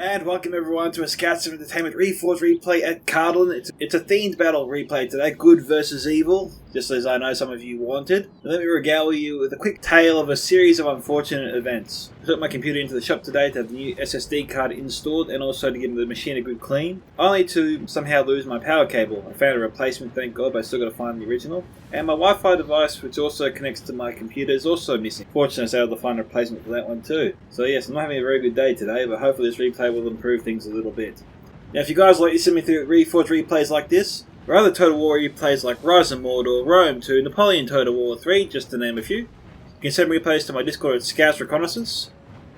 And welcome everyone to a Scouts of Entertainment Reforged replay at CARDOLAN. It's a themed battle replay today, good versus evil, just as I know some of you wanted. Let me regale you with a quick tale of a series of unfortunate events. I took my computer into the shop today to have the new SSD card installed and also to give the machine a good clean, only to somehow lose my power cable. I found a replacement, thank God, but I still got to find the original. And my Wi-Fi device, which also connects to my computer, is also missing. Fortunately, I was able to find a replacement for that one too. So yes, I'm not having a very good day today, but hopefully this replay will improve things a little bit. Now, if you guys like to see me through Reforged replays like this, or other Total War replays like Rise of Mordor, Rome 2, Napoleon Total War 3, just to name a few, you can send replays to my Discord at Scouts Reconnaissance.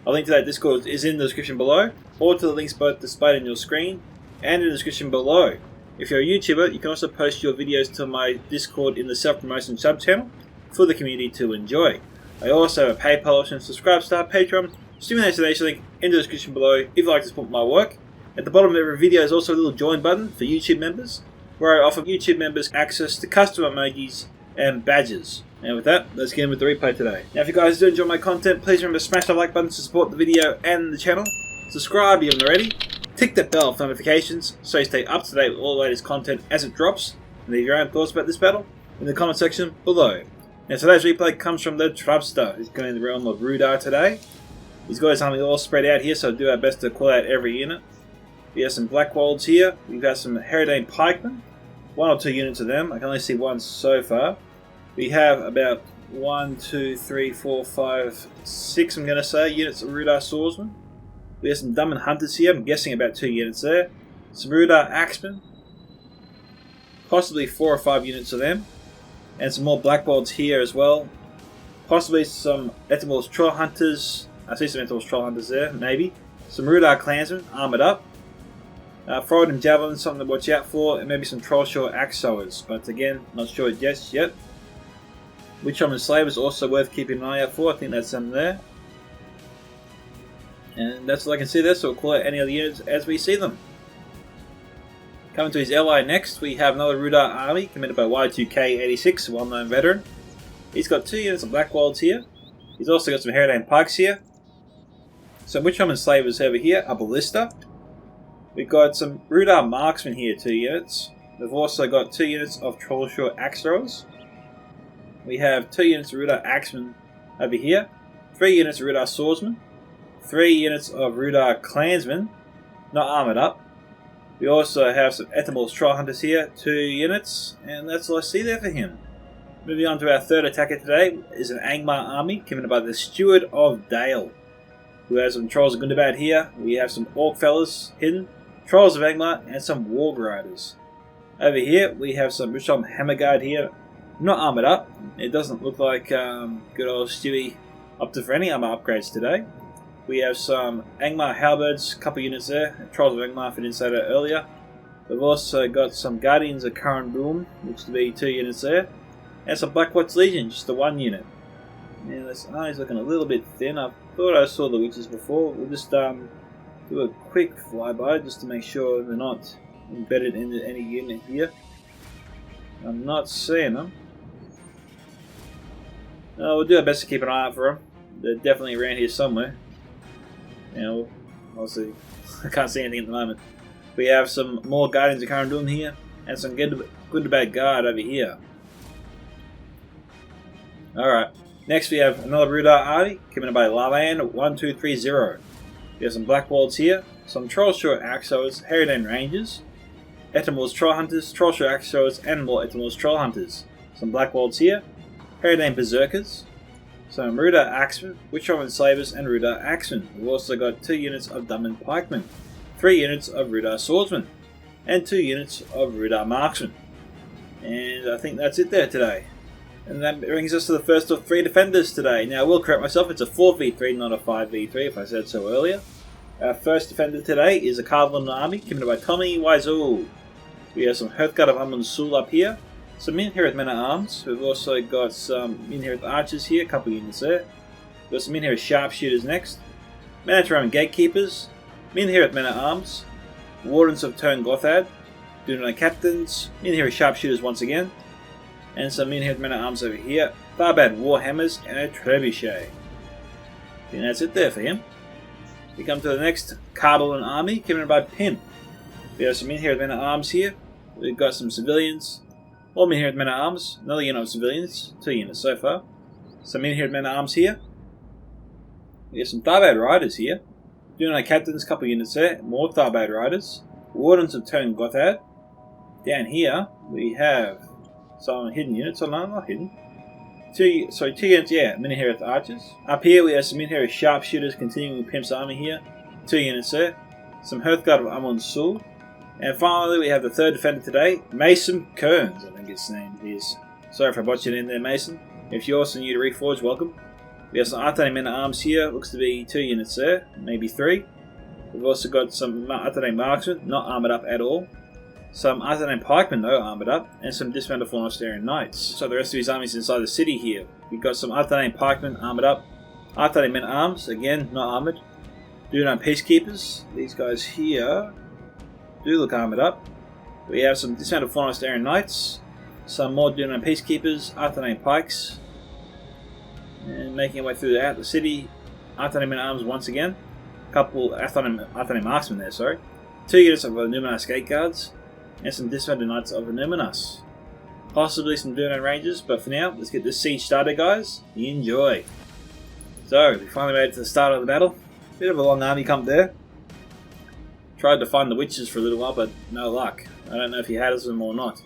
A link to that Discord is in the description below, or to the links both displayed on your screen and in the description below. If you're a YouTuber, you can also post your videos to my Discord in the self-promotion sub-channel for the community to enjoy. I also have a PayPal option, subscribe star, Patreon, stimulation donation link in the description below if you'd like to support my work. At the bottom of every video is also a little join button for YouTube members, where I offer YouTube members access to custom emojis and badges. And with that, let's get in with the replay today. Now, if you guys do enjoy my content, please remember to smash the like button to support the video and the channel. Subscribe if you haven't already. Tick that bell for notifications so you stay up to date with all the latest content as it drops. And leave your own thoughts about this battle in the comment section below. Now, today's replay comes from the Trumpster. He's going in the realm of Rudar today. He's got his army all spread out here, so I'll do our best to call out every unit. We have some Blackwolds here. We've got some Herodane Pikemen. One or two units of them. I can only see one so far. We have about 1, 2, 3, 4, 5, 6, I'm going to say, units of Rudar Swordsmen. We have some Dummin Hunters here. I'm guessing about 2 units there. Some Rudar Axemen. Possibly 4 or 5 units of them. And some more Blackwolds here as well. Possibly some Etamor's Troll Hunters. I see some Etamor's Troll Hunters there, maybe. Some Rudar Clansmen, armoured up. Forward and Javelin, something to watch out for. And maybe some Trollshore Axe Sowers. But again, not sure just yet. Witchwoman Slavers also worth keeping an eye out for. I think that's them there. And that's all I can see there, so we'll call out any other units as we see them. Coming to his ally next, we have another Rudar army, commanded by Y2K86, a well-known veteran. He's got 2 units of Blackwolds here. He's also got some Herodane Pikes here. Some Witchwoman Slavers over here, a Ballista. We've got some Rudar Marksmen here, 2 units. We've also got 2 units of Trollshore Axe Throwers. We have 2 units of Rudar Axemen over here. 3 units of Rudar Swordsmen. 3 units of Rudar Clansmen, not armoured up. We also have some Etamor's Troll Hunters here, 2 units, and that's all I see there for him. Moving on to our third attacker today is an Angmar army, commanded by the StewardOfDale, who has some Trolls of Gundabad here. We have some Orc fellas hidden, Trolls of Angmar, and some Warg Riders. Over here we have some Richon Hammerguard here, not armoured up. It doesn't look like good old Stewie opted for any armour upgrades today. We have some Angmar Halberds, a couple units there. Trolls of Angmar, if I didn't say that earlier. We've also got some Guardians of Curran Boom, which would be 2 units there. And some Blackwatch Legion, just the 1 unit. Now this army's looking a little bit thin. I thought I saw the witches before. We'll just do a quick flyby just to make sure they're not embedded into any unit here. I'm not seeing them. We'll do our best to keep an eye out for them. They're definitely around here somewhere. Now, I'll see. I can't see anything at the moment. We have some more Guardians of Curran here, and some Gundabad Guard over here. Alright, next we have another Rudar army, commanded by Lavan 1230. We have some Blackwolds here, some Trollshore Axe Throwers, Herodane Rangers, Etamor's Troll Hunters, Trollshore Axe Throwers, and more Etamor's Troll Hunters. Some Blackwolds here, Herodane Berserkers, some Rudar Axemen, Witchwoman Slavers, and Rudar Axemen. We've also got 2 units of Dummin Pikemen, 3 units of Rudar Swordsmen, and 2 units of Rudar Marksmen. And I think that's it there today. And that brings us to the first of 3 defenders today. Now I will correct myself, it's a 4v3, not a 5v3 if I said so earlier. Our first defender today is a CARDOLAN army, commanded by Tommy Wiseau. We have some Hearthguard of Amun Sul up here. Some Minherith Men-at-Arms. We've also got some Minherith Archers here, a couple units there. We've got some Minherith Sharpshooters next. Men-at-Roman Gatekeepers. Minherith Men-at-Arms. Wardens of Turn Gothad. Dunedain Captains. Minherith Sharpshooters once again. And some Minherith Men-at-Arms over here. Barbad Warhammers and a Trebuchet. I think that's it there for him. We come to the next CARDOLAN army, commanded by Pimp. We have some men here with men-at-arms here. We've got some civilians. All men here with men-at-arms. Another unit of civilians. 2 units so far. Some men here with men-at-arms here. We have some Tharbad riders here. Doing our captains, couple units there. More Tharbad riders. Wardens of Turn Gothard. Down here we have some hidden units. Oh no, not hidden. 2 units, yeah, men here with archers. Up here we have some men here with sharpshooters continuing with Pimp's army here. 2 units there. Some Hearthguard of Amon Sul. And finally we have the third defender today, Masonpkerns, I think its name is. Sorry if I botched it in there, Mason. If you're also new to Reforged, welcome. We have some Artane men-at-arms here, looks to be 2 units there, maybe 3. We've also got some Artane marksmen, not armoured up at all. Some Artane pikemen though, armoured up, and some dismounted Fornostarian knights. So the rest of his armies inside the city here. We've got some Artane pikemen armoured up, Artane men-at-arms, again, not armoured. Dunan peacekeepers, these guys here do look armoured up. We have some dismounted Fornostarian knights, some more Dunan peacekeepers, Artane pikes, and making our way through out the city, Artane men-at-arms once again. A couple Artane marksmen there, sorry. 2 units of Numenas gate guards, and some dismounted knights of Numenas. Possibly some Dunan rangers, but for now, let's get this siege started, guys. Enjoy. So, we finally made it to the start of the battle. Bit of a long army come there. Tried to find the witches for a little while, but no luck. I don't know if he had them or not.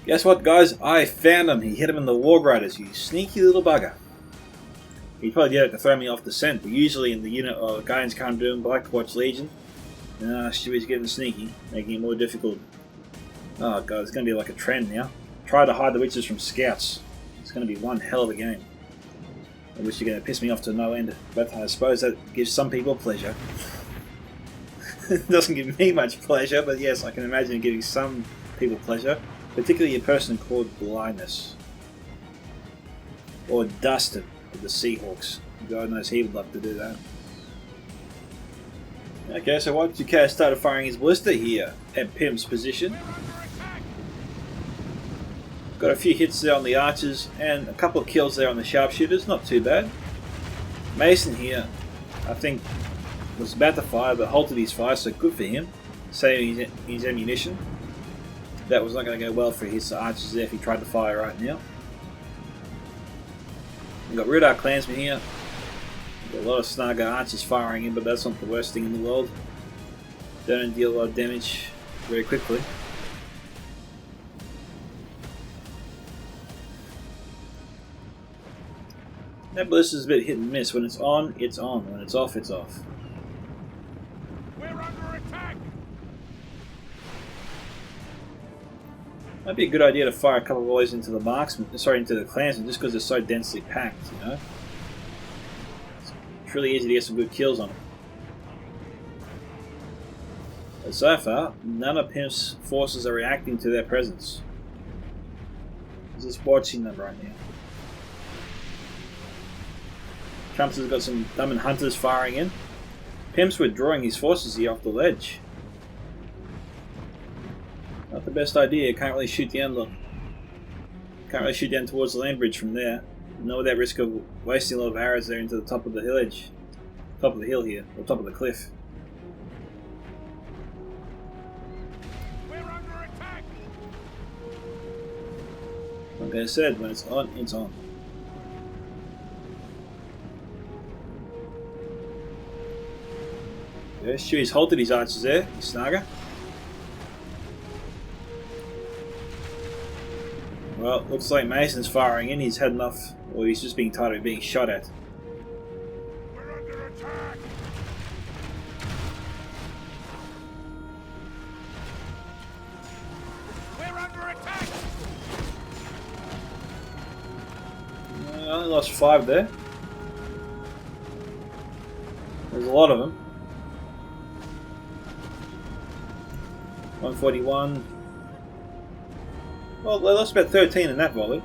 Guess what, guys? I found him. He hit him in the War Riders, you sneaky little bugger. He probably did it to throw me off the scent, but usually in the unit of Guardians Can't Do Him, Blackwatch Legion, Stewie's getting sneaky, making it more difficult. Oh god, it's going to be like a trend now. Try to hide the witches from scouts. It's going to be one hell of a game. I wish you're going to piss me off to no end, but I suppose that gives some people pleasure. It doesn't give me much pleasure, but yes, I can imagine it giving some people pleasure. Particularly a person called Blindness. Or Dustin of the Seahawks. God knows he would love to do that. Okay, so Y2K started firing his ballista here at Pimp's position. Got a few hits there on the archers and a couple of kills there on the sharpshooters, not too bad. Mason here, I think, was about to fire but halted his fire, so good for him. Saving his ammunition. That was not going to go well for his archers there if he tried to fire right now. We've got Rudar clansmen here. Got a lot of Snaga archers firing in, but that's not the worst thing in the world. They don't deal a lot of damage very quickly. That ballista's a bit hit and miss. When it's on, it's on. When it's off, it's off. We're under attack. Might be a good idea to fire a couple of volleys into the marksmen, into the clansmen, just because they're so densely packed, you know. It's really easy to get some good kills on them. But so far, none of Pimp's forces are reacting to their presence. He's just watching them right now. Trumpster's got some Dumb and Hunters firing in. Pimp's withdrawing his forces here off the ledge. Not the best idea, can't really shoot down towards the land bridge from there. Not without risk of wasting a lot of arrows there into the top of the village. Top of the hill here, or top of the cliff. We're under attack. Like I said, when it's on, it's on. Yeah, Stewie's halted his archers there, his Snaga. Well, looks like Mason's firing in. He's had enough, or he's just being tired of being shot at. We're under attack. We're under attack. I only lost 5 there. There's a lot of them. 141. Well, they lost about 13 in that volley.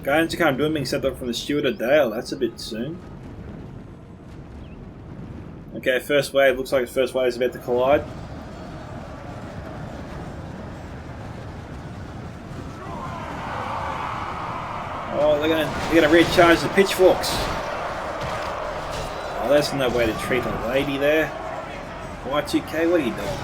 Guardians Can't Do Him being sent up from the StewardOfDale. That's a bit soon. Okay, first wave. Looks like the first wave is about to collide. Oh, they're gonna recharge the pitchforks. Oh, that's no way to treat a lady there. Y2K, what are you doing?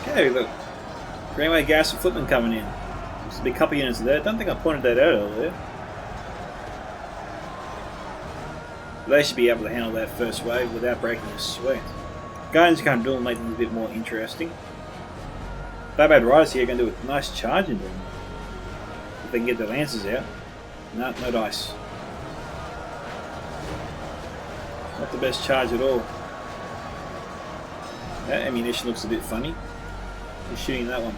Okay, look. Greenway gas and footman coming in. There's a big couple units there. I don't think I pointed that out earlier. They should be able to handle that first wave without breaking a sweat. Guardians can't do make things a bit more interesting. Bad Riders here are going to do a nice charge into them. If they can get their lances out. No, no dice. Not the best charge at all. That ammunition looks a bit funny. Who's shooting that one?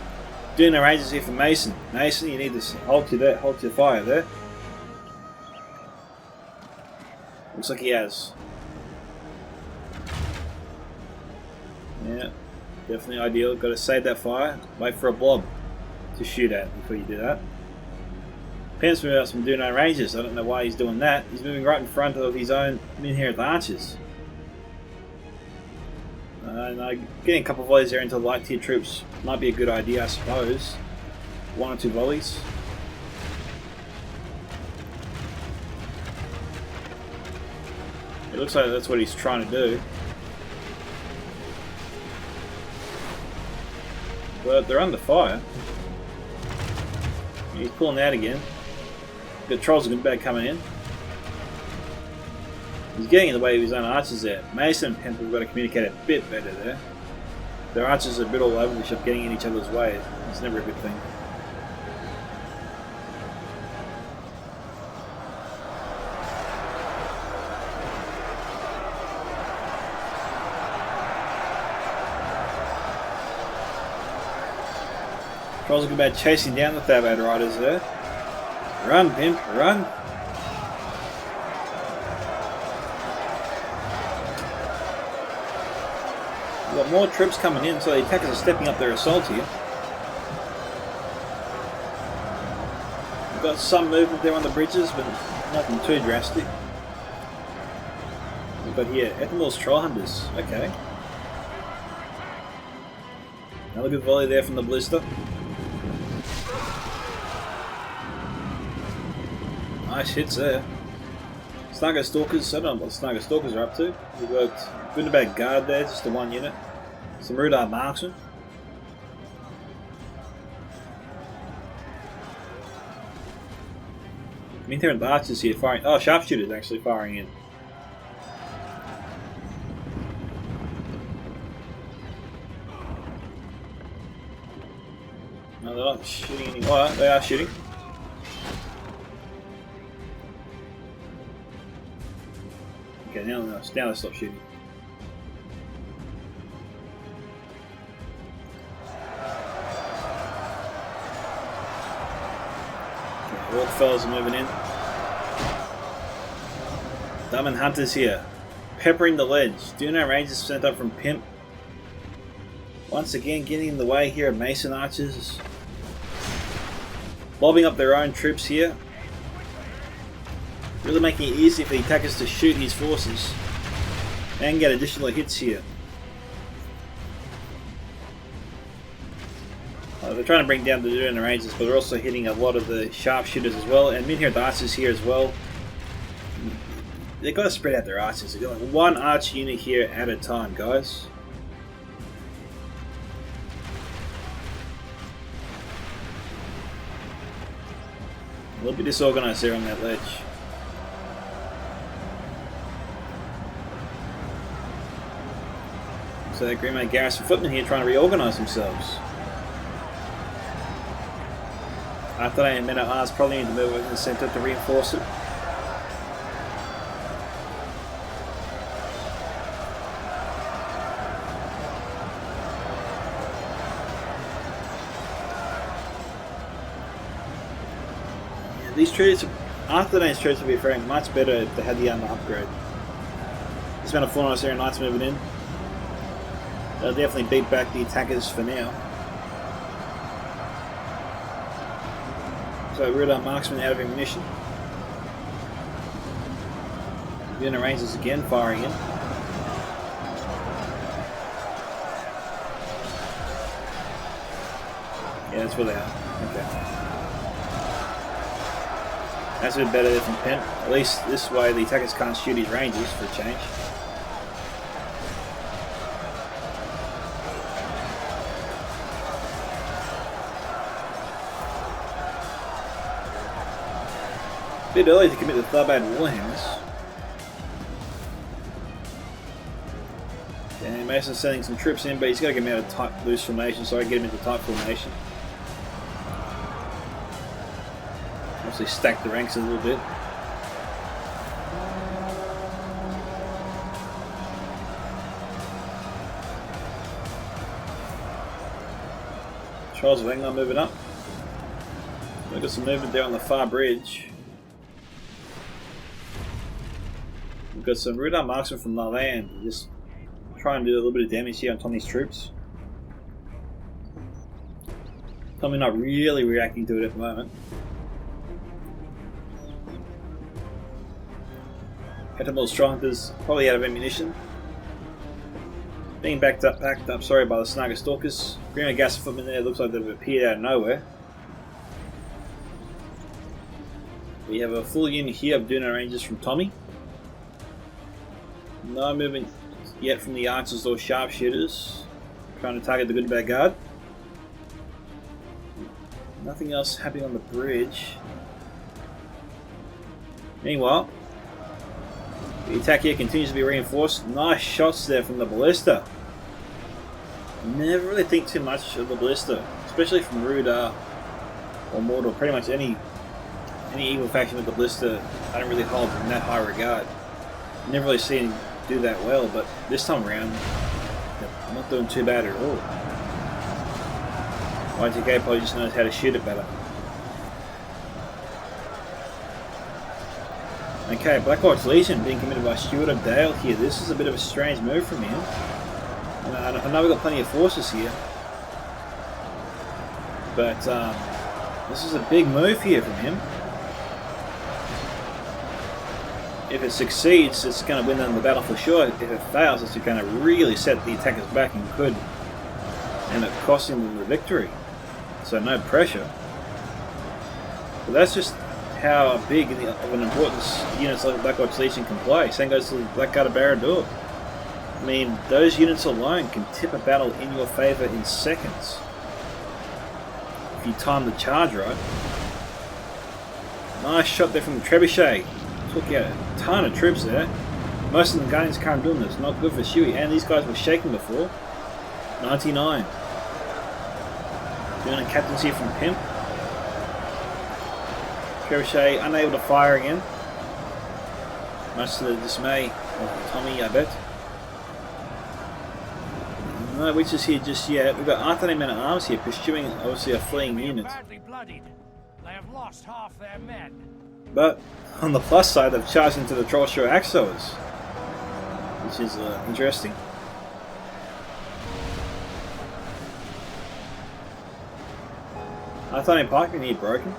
Doing the ranges here for Mason. Mason, you need to hold your fire there. Looks like he has. Yeah, definitely ideal. Got to save that fire. Wait for a blob to shoot at before you do that. Pimp's moving out some do no ranges. I don't know why he's doing that. He's moving right in front of his own min-here archers. No, getting a couple of volleys there into light tier troops might be a good idea, I suppose. 1 or 2 volleys. It looks like that's what he's trying to do. But they're under fire. He's pulling out again. The trolls are good bad coming in. He's getting in the way of his own archers there. Mason and Pimp have got to communicate a bit better there. Their archers are a bit all over the shop, getting in each other's way. It's never a good thing. Trolls are good bad chasing down the Bad Riders there. Run, Pimp, run! We've got more troops coming in, so the attackers are stepping up their assault here. We've got some movement there on the bridges, but nothing too drastic. We've got here Ethelmore's Troll Hunters. Okay. Another good volley there from the Blister. Nice hits there. Snugger Stalkers, I don't know what Snugger Stalkers are up to. We've got good and bad guard there, just the one unit. Some Rudar Marksmen. Minter and Archers here firing. Oh, Sharpshooters actually firing in. No, they're not shooting anymore. They are shooting. Okay, now they stop shooting. Okay, all the fellas are moving in. Diamond Hunters here. Peppering the ledge. Duno Rangers sent up from Pimp. Once again getting in the way here of Mason Archers. Lobbing up their own troops here. Really making it easy for the attackers to shoot his forces and get additional hits here. They're trying to bring down the Duno Rangers, but they're also hitting a lot of the sharpshooters as well, and Min-here Archers here as well. They've got to spread out their archers. They're going one arch unit here at a time, guys. A little bit disorganized there on that ledge. So that Green Mate Garrison footmen here trying to reorganise themselves. After that, Men at Arms probably need to move in the centre to reinforce it. Yeah, these troops, after today's troops would be faring much better if they had the armour upgrade. There's been a 4 nice area knights moving in. They'll definitely beat back the attackers for now. So Rudar Marksman out of ammunition. Unit Rangers again firing in. Yeah, that's where they are. Okay. That's a bit better there from Pimp. At least this way the attackers can't shoot his Rangers for a change. A bit early to commit the Tharbad Warhammers. And Mason's sending some troops in, but he's got to get him out of tight, loose formation, so I get him into tight formation. Obviously stack the ranks a little bit. Charles of England moving up. We've got some movement there on the far bridge. We've got some Rudar marksmen from the land. Just try and do a little bit of damage here on Tommy's troops. Tommy not really reacting to it at the moment. Catamol Stronghunters probably out of ammunition. Being backed up, by the Snagger Stalkers. Green gas footmen there, looks like they've appeared out of nowhere. We have a full unit here of Duna Rangers from Tommy. No movement yet from the archers or sharpshooters. Trying to target the good bad guard. Nothing else happening on the bridge. Meanwhile, the attack here continues to be reinforced. Nice shots there from the ballista. Never really think too much of the ballista, especially from Rudar or Mordor. Pretty much any evil faction with the ballista, I don't really hold in that high regard. Never really seen him do that well, but this time around, I'm not doing too bad at all. YTK probably just knows how to shoot it better. Okay, Black Watch Legion being committed by StewardOfDale here. This is a bit of a strange move from him. I know we've got plenty of forces here, but this is a big move here from him. If it succeeds, it's going to win them the battle for sure. If it fails, it's going to really set the attackers back and could end up costing them the victory. So no pressure. But that's just how big of an importance units like Black Watch Legion can play. Same goes to the Blackguard of Barad-dûr. I mean, those units alone can tip a battle in your favour in seconds. If you time the charge right. Nice shot there from the Trebuchet. Took out a ton of troops there. Most of the Guardians can't do this. Not good for Stewie. And these guys were shaken before. 99. Doing a captaincy from Pimp. Trebuchet unable to fire again. Much to the dismay of Tommy, I bet. No witches here just yet. We've got Arthur men at arms here, pursuing obviously a fleeing unit. Badly bloodied. They have lost half their men. But on the plus side, they've charged into the Trollshire Axos, which is interesting. Arthur Pikemen here broken.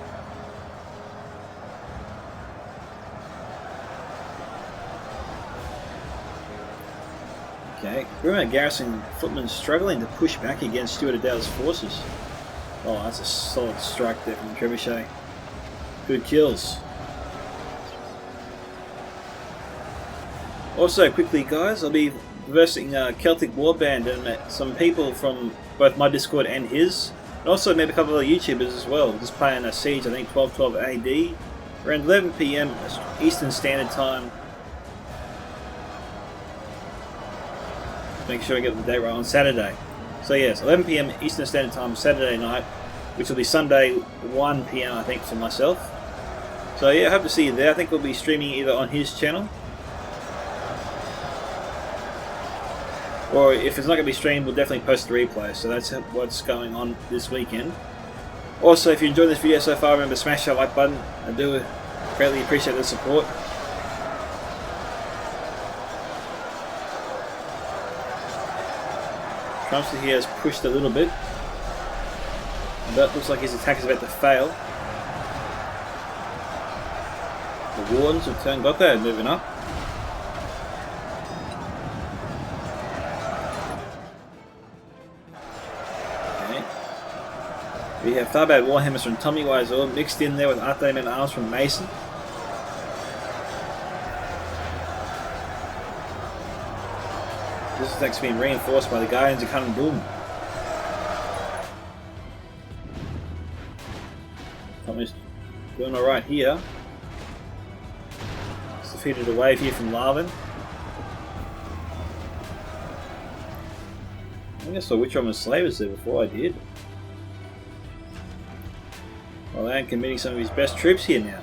Okay, Grimmer Garrison footmen struggling to push back against StewardOfDale's forces. Oh, that's a solid strike there from the Trebuchet. Good kills. Also, quickly guys, I'll be versing Celtic Warband and some people from both my Discord and his. And also maybe a couple of other YouTubers as well. Just playing a Siege, I think 1212 AD. Around 11 PM Eastern Standard Time. Make sure I get the date right on Saturday. So yes, 11 PM Eastern Standard Time Saturday night, which will be Sunday 1 PM I think for myself. So yeah, I hope to see you there. I think we'll be streaming either on his channel, or if it's not going to be streamed, we'll definitely post the replay. So that's what's going on this weekend. Also, if you enjoyed this video so far, remember to smash that like button. I do greatly appreciate the support. Trumpster here has pushed a little bit, but looks like his attack is about to fail. The Wardens of Turn got that, moving up. We have Tharbad Warhammers from Tommy Wiseau mixed in there with Artillery Men Arms from Mason. This is next being reinforced by the Guardians of Cunning Boom. Tommy's doing alright here. He's defeated a wave here from Larvin. I think I saw which one was slavers there before I did. Well, Alan committing some of his best troops here now.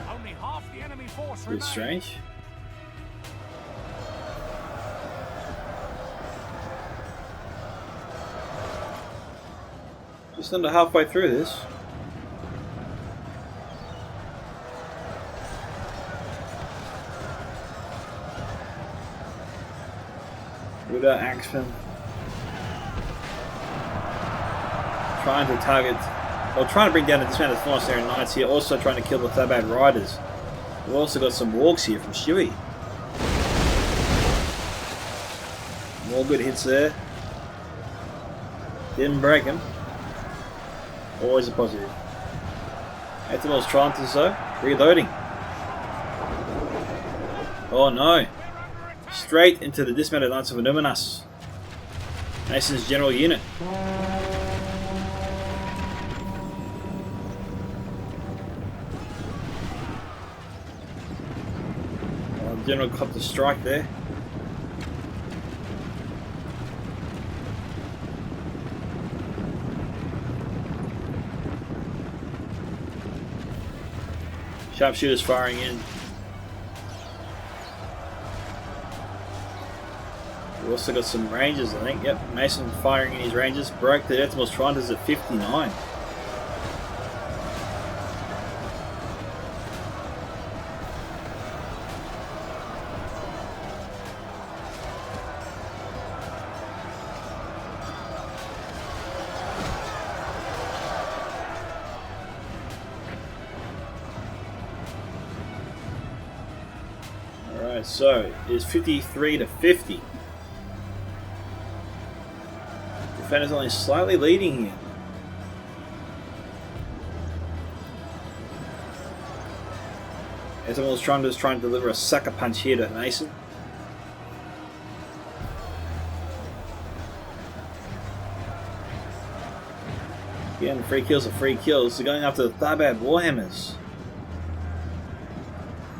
Only half the enemy force A bit strange. Just under halfway through this. Ruda Axeman trying to target, or trying to bring down the dismounted Force-Area Knights here, also trying to kill the Tharbad Riders. We've also got some Wargs here from Stewie. More good hits there. Didn't break him. Always a positive. Athel's Trumpsters though, reloading. Oh no. Straight into the dismounted Knights of Illuminus. Mason's general unit. General caught the strike there. Sharpshooters firing in. We've also got some Rangers, I think. Yep, Mason firing in his Rangers. Broke the Decimal's Trianters at 59. Alright, so it's 53 to 50. Defender's only slightly leading here. Decimal's trying to deliver a sucker punch here to Mason. Again, free kills are free kills. They're going after the Tharbad Warhammers.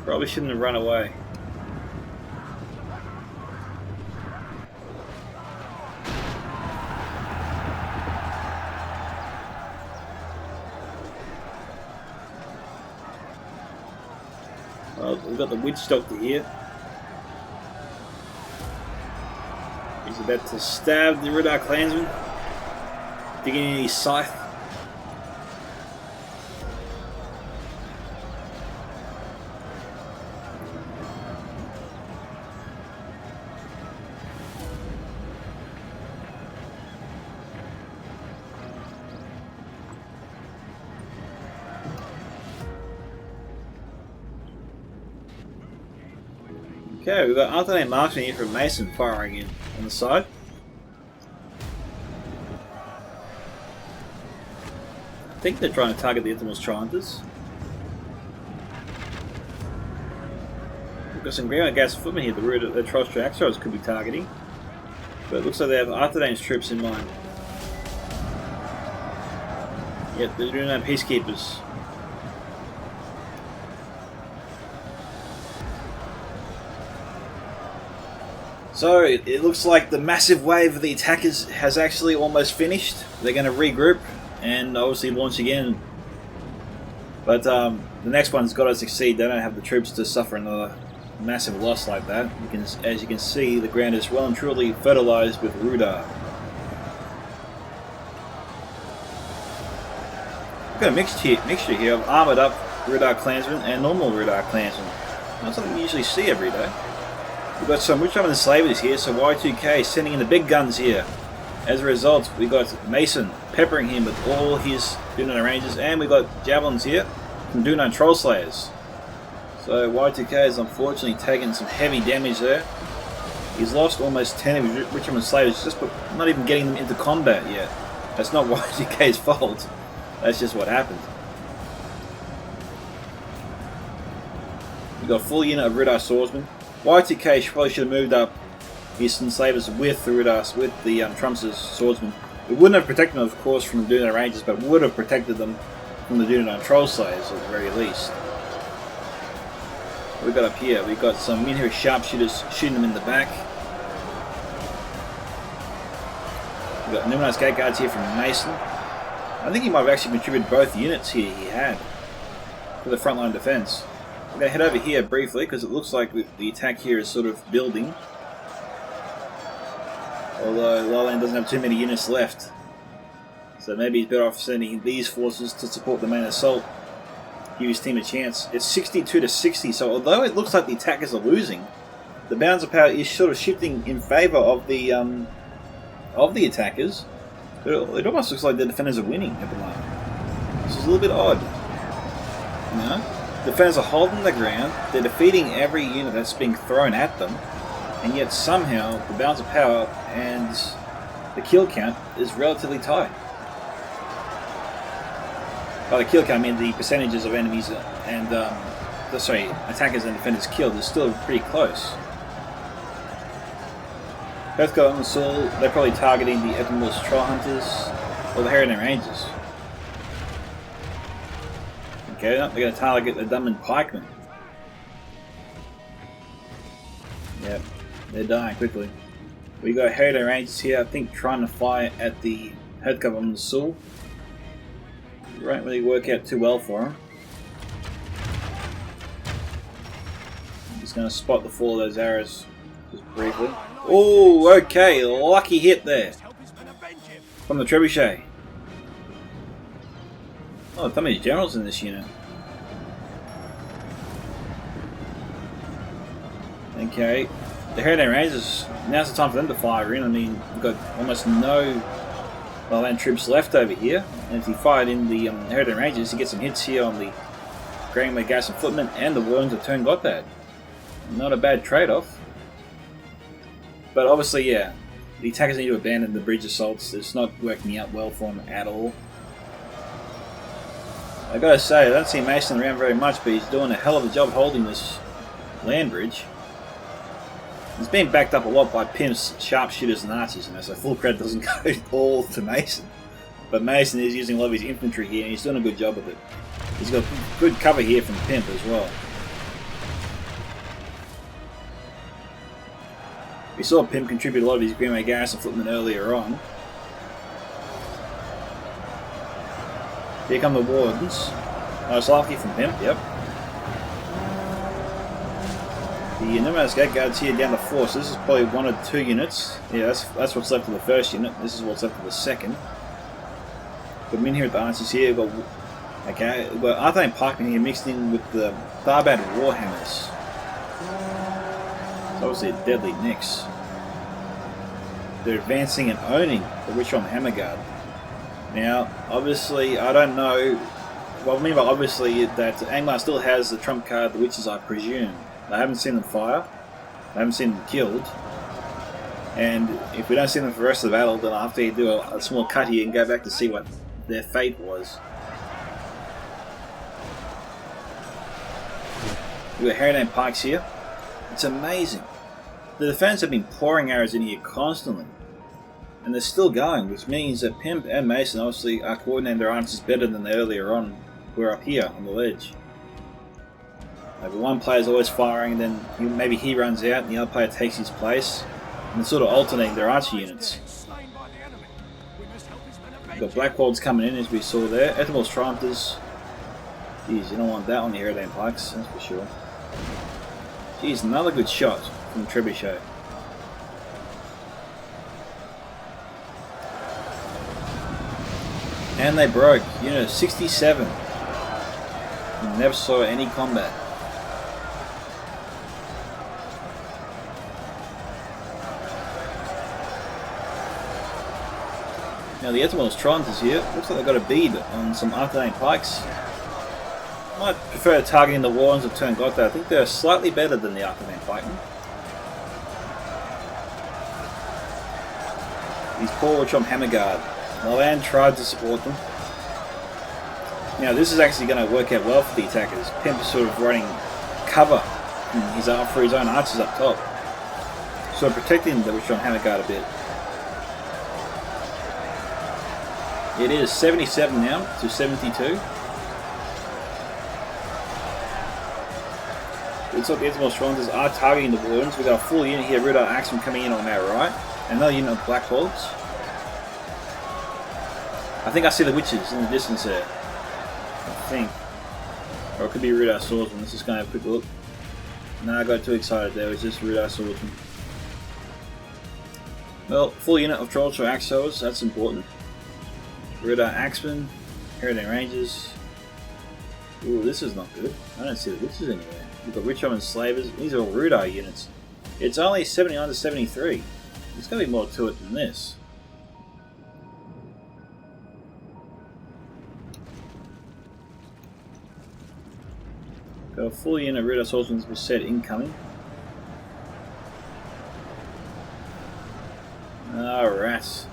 Probably shouldn't have run away. Well, we've got the Witch Doctor here. He's about to stab the Rudar Clansman. Digging in his scythe. Okay, we've got alternate marksman here from Mason firing in on the side. I think they're trying to target the Ithamil's Trianters. We've got some ground gas footmen here, the route that the Trumpster Axos could be targeting. But it looks like they have Arthedane's troops in mind. Yep, they're doing no peacekeepers. So it looks like the massive wave of the attackers has actually almost finished. They're going to regroup and obviously launch again. But the next one's got to succeed. They don't have the troops to suffer another massive loss like that. As you can see, the ground is well and truly fertilized with Rudar. We've got a mixture here of armored up Rudar Clansmen and normal Rudar Clansmen. Not something you usually see every day. We've got some Witch Hunters and Slavers here, so Y2K is sending in the big guns here. As a result, we've got Mason peppering him with all his Dunan Rangers, and we've got Javelins here from Dunan Troll Slayers. So Y2K is unfortunately taking some heavy damage there. He's lost almost 10 of his Richmond Slavers just by not even getting them into combat yet. That's not Y2K's fault. That's just what happened. We've got a full unit of Ridar Swordsmen. Y2K probably should have moved up his Slavers with the Ridars, with the Trumpster's Swordsmen. It wouldn't have protected them, of course, from the Dunedain Rangers, but would have protected them from the Dunedain Troll Slayers at the very least. What we got up here? We've got some Minhir sharpshooters shooting them in the back. We've got Numenized Gate Guards here from Mason. I think he might have actually contributed both units here he had for the frontline defense. I'm going to head over here briefly because it looks like the attack here is sort of building. Although Lolan doesn't have too many units left. So maybe he's better off sending these forces to support the main assault. Give his team a chance. It's 62 to 60, so although it looks like the attackers are losing, the balance of power is sort of shifting in favour of the attackers. It almost looks like the defenders are winning at the moment. This is a little bit odd. You know? The defenders are holding the ground, they're defeating every unit that's being thrown at them, and yet somehow the balance of power and the kill count is relatively tight. By the kill count, I mean the percentages of enemies and attackers and defenders killed is still pretty close. Hearthguard and Saul, they're probably targeting the Ethelmore's Troll Hunters or the Harridan Rangers. Okay, they're going to target the Dunman Pikemen. Yep, they're dying quickly. We got Harridan Rangers here, I think, trying to fire at the Hearthguard on the Saul. It won't really work out too well for them. I'm just going to spot the fall of those arrows just briefly. Oh, okay, lucky hit there from the Trebuchet. Oh, how many generals in this unit? Okay, the Harridan Rangers, now's the time for them to fire in. I mean, we've got almost no land troops left over here, and if he fired in the Harridan Rangers, he gets some hits here on the Greenway Garrison Footmen and the Warrens of Turn Gotthard. Not a bad trade-off. But obviously, yeah, the attackers need to abandon the bridge assaults. It's not working out well for them at all. I gotta say, I don't see Mason around very much, but he's doing a hell of a job holding this land bridge. He's being backed up a lot by Pimp's sharpshooters and archers, you know, so full credit doesn't go all to Mason. But Mason is using a lot of his infantry here, and he's doing a good job of it. He's got good cover here from Pimp as well. We saw Pimp contribute a lot of his Greenway Garrison Footmen earlier on. Here come the Wardens. Most likely from Pimp, yep. The Numenous Gate Guards here down to 4, so this is probably 1 or 2 units. Yeah, that's what's left of the first unit. This is what's left of the second. Got them in here at the archers here. We've got Arthane Pikemen here mixed in with the Tharbad Warhammers. It's obviously a deadly mix. They're advancing and owning the Richmond Hammerguard. Now, obviously, I don't know. What I mean by obviously that Angmar still has the trump card, the Witches, I presume. I haven't seen them fire. I haven't seen them killed. And if we don't see them for the rest of the battle, then I'll have to do a small cut here and go back to see what their fate was. We've got Harridan Pikes here. It's amazing. The defenders have been pouring arrows in here constantly. And they're still going, which means that Pimp and Mason obviously are coordinating their archers better than they earlier on were up here on the ledge. Like one player's always firing, then maybe he runs out and the other player takes his place. And they're sort of alternating their archer units. We've got Blackwolds coming in, as we saw there. Ethelmore's Trumpsters. Jeez, you don't want that on the Harridan Pikes, that's for sure. Jeez, another good shot from the Trebuchet. And they broke. Unit 67. Never saw any combat. Now the Ethelmore's Trident is here. Looks like they've got a bead on some Arthane Pikes. Might prefer targeting the Warrens of Turn Gotthard. I think they're slightly better than the Arthane Pikemen. These poor Chom Hammer Guard. Lolan tried to support them. Now this is actually going to work out well for the attackers. Pimp is sort of running cover for his own archers up top. So protecting the Chom Hammer Guard a bit. It is 77 now to 72. Looks like the Intimate Strongers are targeting the balloons. We've got a full unit here, Rudar Axeman coming in on our right. Another unit of Black Hogs. I think I see the witches in the distance there. I think. Or it could be Rudar Swordsman. Let's just go and have a quick look. No, I got too excited there. It was just Rudar Swordsman. Well, full unit of Trollshaw Axe Throwers. That's important. Rudar Axeman. Heritage Rangers. Ooh, this is not good. I don't see the witches anywhere. We've got Richarm and Slavers. These are all Rudar units. It's only 79 to 73. There's going to be more to it than this. Got a full unit of Rudar Swordsmen was set incoming. Ah, rats.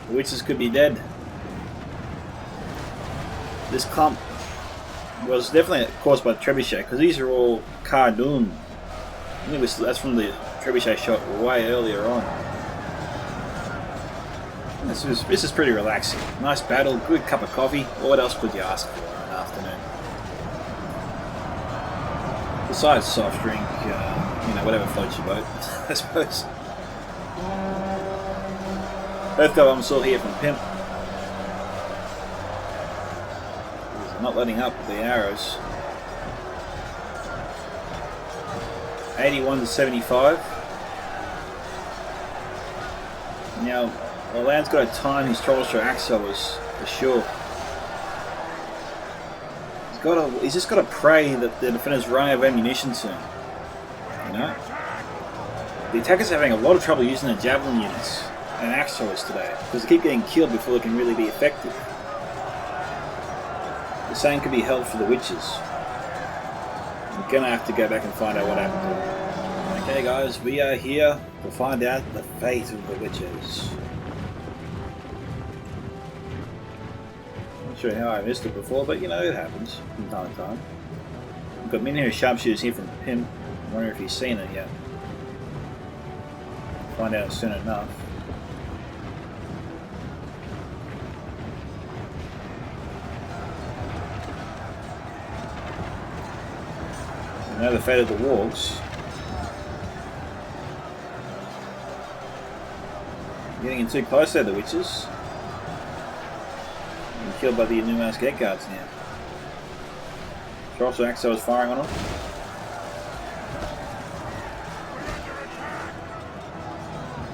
The witches could be dead. This clump was definitely caused by the trebuchet, because these are all CARDOLAN. I think that's from the trebuchet shot way earlier on. This is pretty relaxing. Nice battle, good cup of coffee. What else could you ask for in an afternoon? Besides soft drink, you know, whatever floats your boat, I suppose. Both go on still here from Pimp. Not letting up with the arrows. 81 to 75. Now, Lolan's got to time his Trollshaw Axe Throwers for sure. He's just got to pray that the defenders run out of ammunition soon. You know? The attackers are having a lot of trouble using the javelin units and axe throwers today because they keep getting killed before they can really be effective. The same could be held for the witches. I'm gonna have to go back and find out what happened to them. Okay guys, we are here to find out the fate of the witches. Not sure how I missed it before, but you know, it happens from time to time. We've got many sharpshooters here from Pimp. I wonder if he's seen it yet. Find out soon enough. Now the fate of the wargs. Getting in too close there, the witches. Being killed by the Numas Gate Guards now. Trollshaw Axe Throwers firing on them.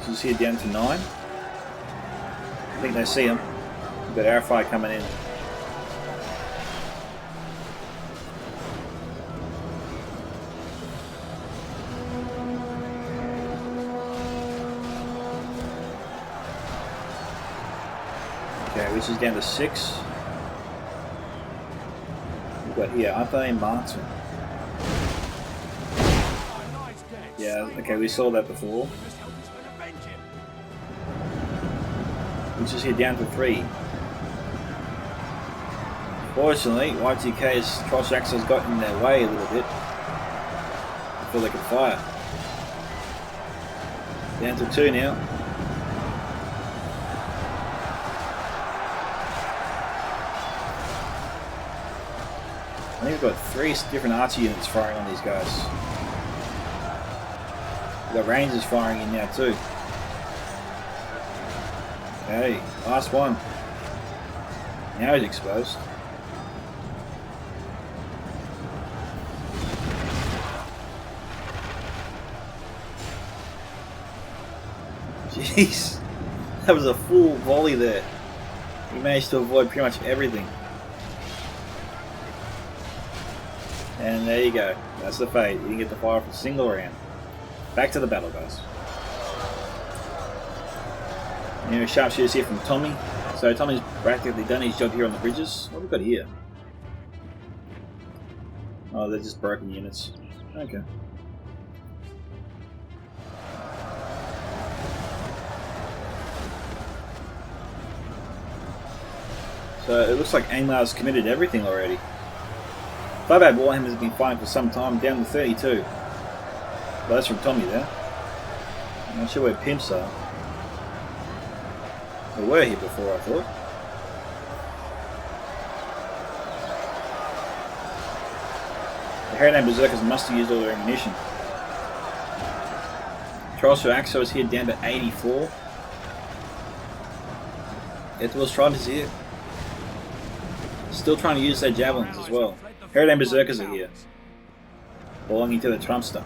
Just here down to 9. I think they see him. We've got our fire coming in. Okay, which is down to 6. We've got here, Untitled Chapter. Yeah, okay, we saw that before. Which is here down to 3. Fortunately, Y2K's Trollshaw Axe has got in their way a little bit before they could fire. Down to 2 now. I think we've got 3 different archer units firing on these guys. We've got rangers firing in now too. Okay, last one. Now he's exposed. Jeez, that was a full volley there. He managed to avoid pretty much everything. And there you go. That's the fate. You didn't get to fire for a single round. Back to the battle, guys. New sharpshooters here from Tommy. So Tommy's practically done his job here on the bridges. What have we got here? Oh, they're just broken units. Okay. So it looks like Angmar's committed everything already. Flyback Warhammer has been fighting for some time, down to 32. Well, that's from Tommy there. I'm not sure where Pimps are. They were here before, I thought. The Heritage Berserkers must have used all their ammunition. Trumpster Axo is here down to 84. Ethelwell Striders here. Still trying to use their javelins as well. Heritage Berserkers are here, belonging to the Trumpster.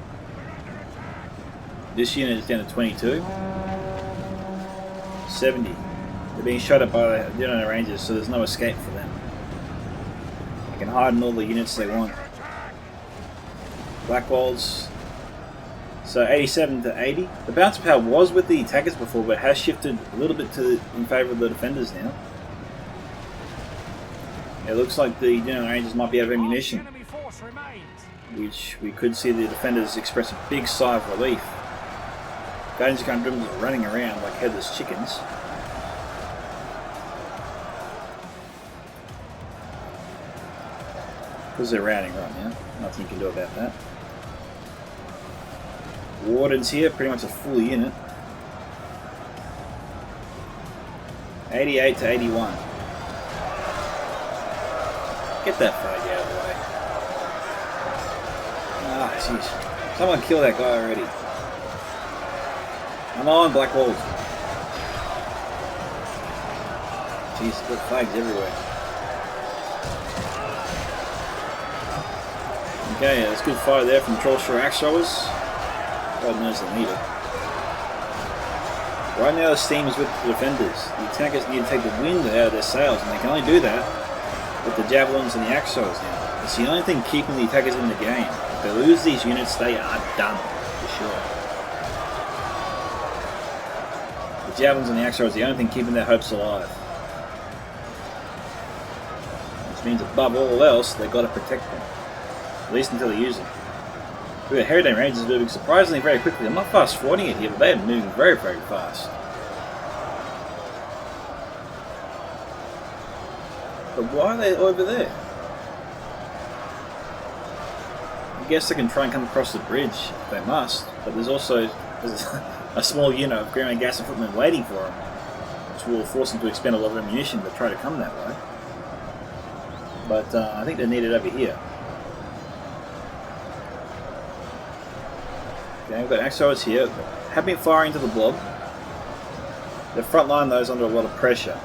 This unit is down to 22. 70. They're being shot at by the Dino Rangers, so there's no escape for them. They can hide in all the units they want. Black Walls. So 87 to 80. The bounce power was with the attackers before, but has shifted a little bit in favour of the defenders now. It looks like the Dino Rangers might be out of ammunition, which we could see the defenders express a big sigh of relief. Guardians of Gundam are running around like headless chickens. Because they're routing right now. Nothing you can do about that. Wardens here, pretty much a full unit. 88 to 81. Get that flag out of the way. Ah, jeez. Someone kill that guy already. I'm on Black Walls. Jeez, got flags everywhere. Okay, that's good fire there from Trumpster Axe Throwers. God knows they need it. Right now the steam is with the defenders. The attackers need to take the wind out of their sails, and they can only do that with the javelins and the axe throwers now. It's the only thing keeping the attackers in the game. If they lose these units, they are done, for sure. The javelins and the axe throwers are the only thing keeping their hopes alive. Which means above all else, they've got to protect them. At least until they use them. Look at Heritage Rangers moving surprisingly very quickly. I'm not fast forwarding it here, but they're moving very, very fast. But why are they over there? I guess they can try and come across the bridge if they must, but there's also a small unit of ground gas and footmen waiting for them, which will force them to expend a lot of ammunition to try to come that way. But I think they're needed over here. Okay, we've got axe throwers here. Have been firing to the blob. The front line though is under a lot of pressure.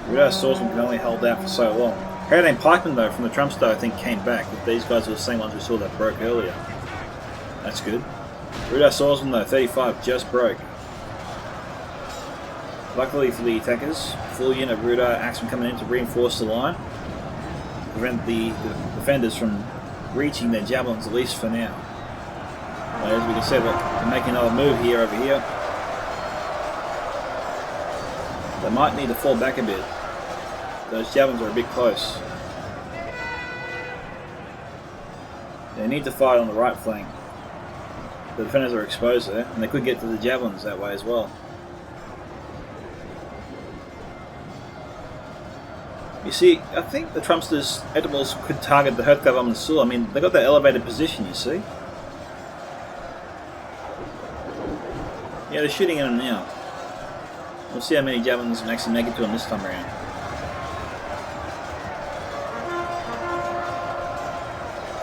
Wiseau swordsman can only hold out for so long. Heritage Pikemen though from the Trumpster I think came back. But these guys are the same ones we saw that broke earlier. That's good. Wiseau swordsman though, 35 just broke. Luckily for the attackers, full unit of Wiseau axemen coming in to reinforce the line. Prevent the defenders from reaching their javelins at least for now. As we can see, they're making another move here over here. They might need to fall back a bit. Those javelins are a bit close. They need to fight on the right flank. The defenders are exposed there, and they could get to the javelins that way as well. You see, I think the Trumpster's Eternals could target the Hearthguard and Sul. I mean, they got that elevated position, you see. Yeah, they're shooting at him now. We'll see how many javelins can actually make it to him this time around.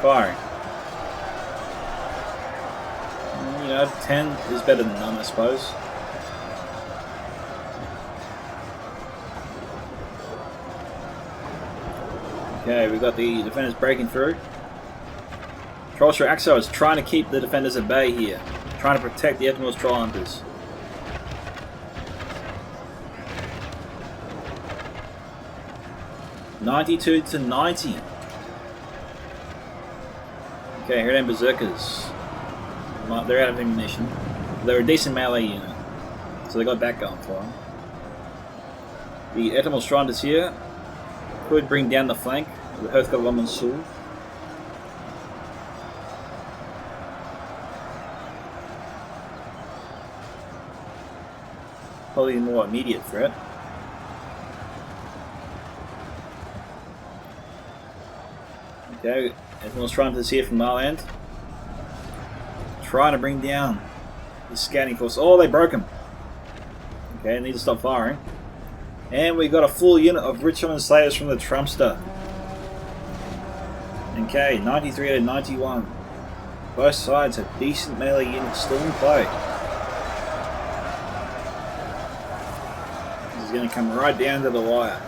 Firing. You know, 10 is better than none, I suppose. Okay, we've got the defenders breaking through. Trumpster Axo is trying to keep the defenders at bay here. Trying to protect the Eternals Troll Hunters. $92 to 90. Okay, here are Berserkers. They're out of ammunition. They're a decent melee unit, so they got that going for them. The Eternals Troll Hunters here could bring down the flank of the Hearthguard and Sul. Probably a more immediate threat. Okay, everyone's trying to see it from our end. Trying to bring down the scouting force. Oh, they broke him. Okay, need to stop firing. And we got a full unit of Recon Soliders from the Trumpster. Okay, 93 out of 91. Both sides have decent melee units still in play. This is going to come right down to the wire.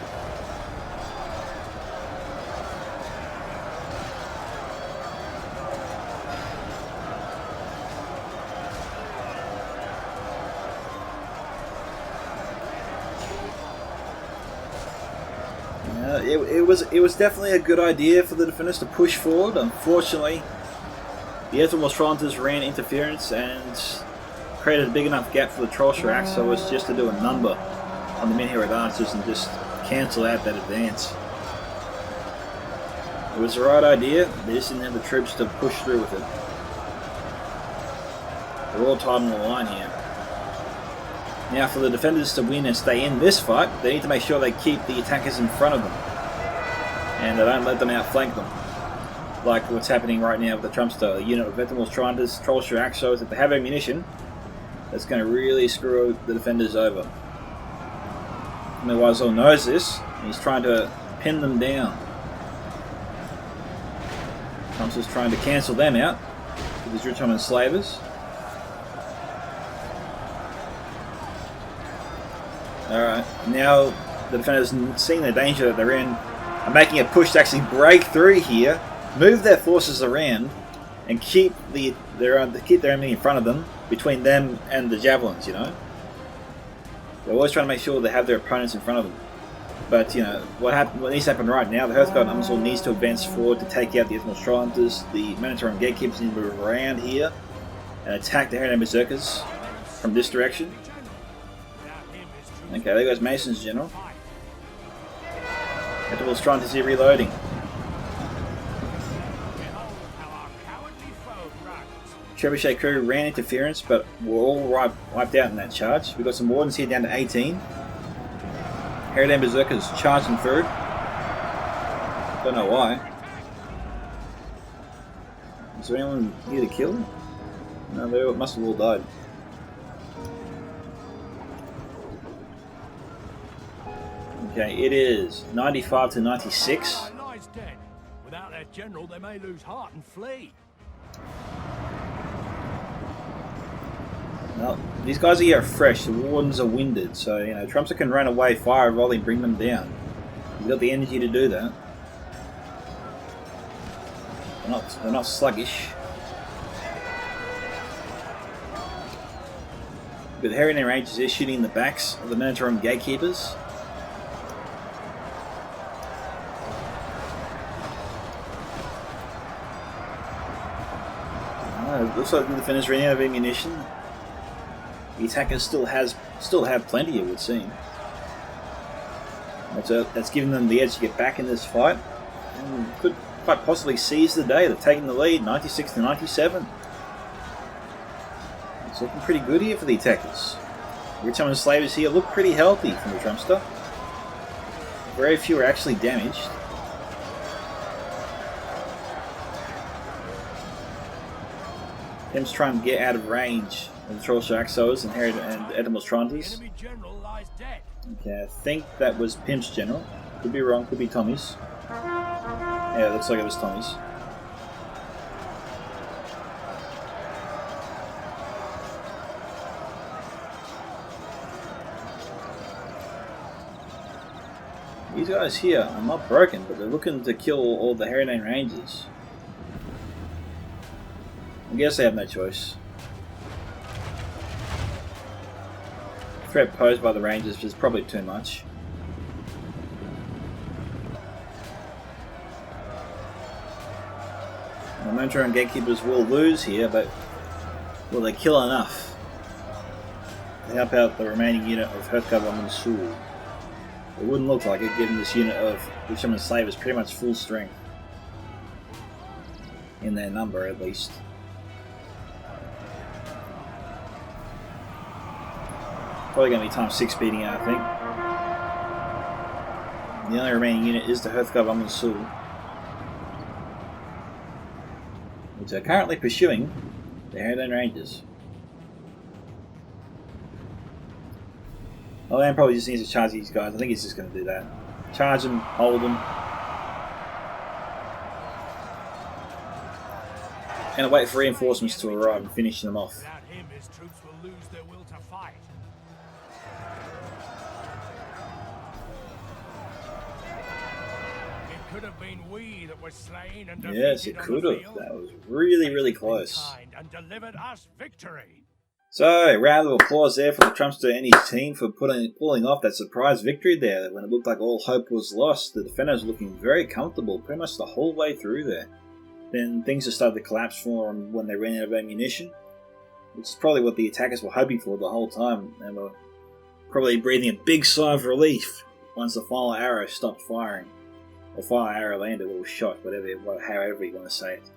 It was definitely a good idea for the defenders to push forward. Unfortunately, the Masonpkerns ran interference and created a big enough gap for the Trumpster axe, so it was just to do a number on the men here at archers and just cancel out that advance. It was the right idea, they just didn't have the troops to push through with it. They're all tied on the line here. Now for the defenders to win and stay in this fight, they need to make sure they keep the attackers in front of them. And they don't let them outflank them. Like what's happening right now with the Trumpster. A unit of Masonpkerns, Trumpster axe shows that they have ammunition. That's going to really screw the defenders over. And Wiseau knows this, and he's trying to pin them down. Trumpster's trying to cancel them out with his Recon Slavers. Alright, now the defenders, seeing the danger that they're in, are making a push to actually break through here, move their forces around, and keep their enemy in front of them, between them and the javelins, you know. They're always trying to make sure they have their opponents in front of them. But, you know, what needs to happen right now, the Hearthguard Umsel needs to advance forward to take out the Masonpkerns. The Masonpkerns gatekeepers need to move around here and attack the Heron Berserkers from this direction. Okay, there goes Mason's general. Masonpkerns is reloading. Trebuchet crew ran interference, but were all wiped out in that charge. We've got some wardens here down to 18. Heron Berserkers charging through. Don't know why. Is there anyone here to kill? No, they must have all died. Okay, it is 95 to 96. Without their general, they may lose heart and flee. Well, these guys are here fresh. The wardens are winded, so you know Trumpster can run away, fire a volley, bring them down. He's got the energy to do that. They're not sluggish. But the Heron Rangers is shooting in the backs of the Masonpkerns gatekeepers. It looks like the defenders ran out of ammunition. The attackers still have plenty, it would seem. That's given them the edge to get back in this fight, and could quite possibly seize the day. They've taken the lead, 96 to 97. It's looking pretty good here for the attackers. Recon Slavers here look pretty healthy from the Trumpster. Very few are actually damaged. Pimp's trying to get out of range of the Trumpster Axos and Masonpkerns. Okay, I think that was Pimp's general. Could be wrong, could be Tommy's. Yeah, it looks like it was Tommy's. These guys here are not broken, but they're looking to kill all the Heron Rangers. I guess they have no choice. The threat posed by the Rangers is probably too much. The Masonpkerns gatekeepers will lose here, but will they kill enough to help out the remaining unit of Hearthguard Sul? It wouldn't look like it, given this unit of Recon Slavers pretty much full strength. In their number, at least. Probably going to be times 6 beating out, I think. The only remaining unit is the Hearthguard Sul. which are currently pursuing the Harrington Rangers. Well, Land probably just needs to charge these guys. I think he's just going to do that. Charge them, hold them, and wait for reinforcements to arrive and finish them off. Without him, his troops will lose their will to fight. It could have been we that were slain and Yes, it could have. That was really, really close. And delivered us victory. So, round of applause there for the Trumpster and his team for pulling off that surprise victory there when it looked like all hope was lost. The defenders were looking very comfortable pretty much the whole way through there. Then things just started to collapse for them when they ran out of ammunition, which is probably what the attackers were hoping for the whole time, and were probably breathing a big sigh of relief once the final arrow stopped firing. Or final arrow landed, or was shot, however you want to say it.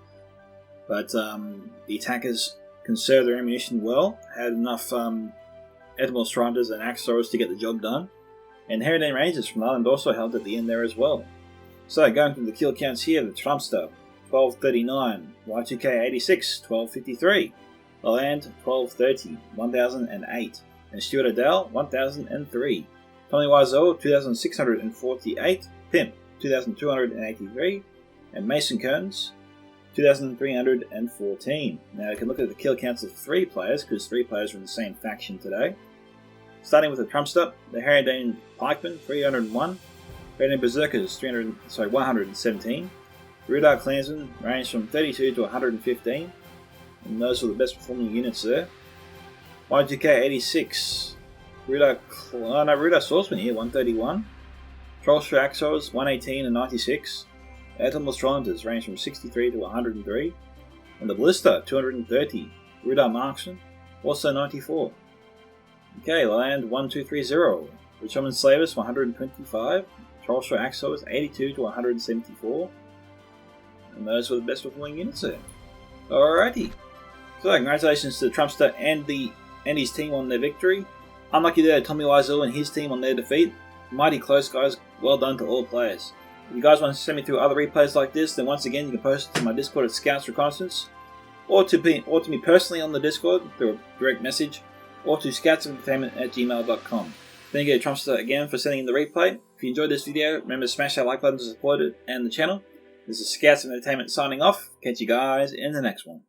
But the attackers conserved their ammunition well, had enough Admiral Stranders and Axe Throwers to get the job done, and Harrington Rangers from Ireland also held at the end there as well. So, going through the kill counts here, the Trumpster, 1239, Y2K 86, 1253, the Land, 1230, 1008, and StewardOfDale, 1003, Tommy Wiseau, 2648, Pimp, 2283, and Masonpkerns, 2,314. Now you can look at the kill counts of 3 players, because 3 players are in the same faction today. Starting with the Trumpster, the Harrington Pikemen, 301, Harrington Berserkers, 117, Rudar Clansmen ranged from 32 to 115, and those were the best performing units there. Y2K 86, Rudar Swordsman here, 131, Trollster Axos, 118 and 96, Admiral Stranders range from 63 to 103, and the Ballista 230, Rudar Marksman also 94. Okay, Land 1230, Richmond Slavers 125, Trollster Axos 82 to 174, and those were the best performing units there. Alrighty, so congratulations to the Trumpster and his team on their victory. Unlucky there, Tommy Wiseau and his team on their defeat. Mighty close, guys. Well done to all players. If you guys want to send me through other replays like this, then once again you can post it to my Discord at Scouts Reconnaissance, or to me personally on the Discord through a direct message, or to scoutsentertainment@gmail.com. Thank you to Trumpster again for sending in the replay. If you enjoyed this video, remember to smash that like button to support it and the channel. This is Scouts of Entertainment signing off. Catch you guys in the next one.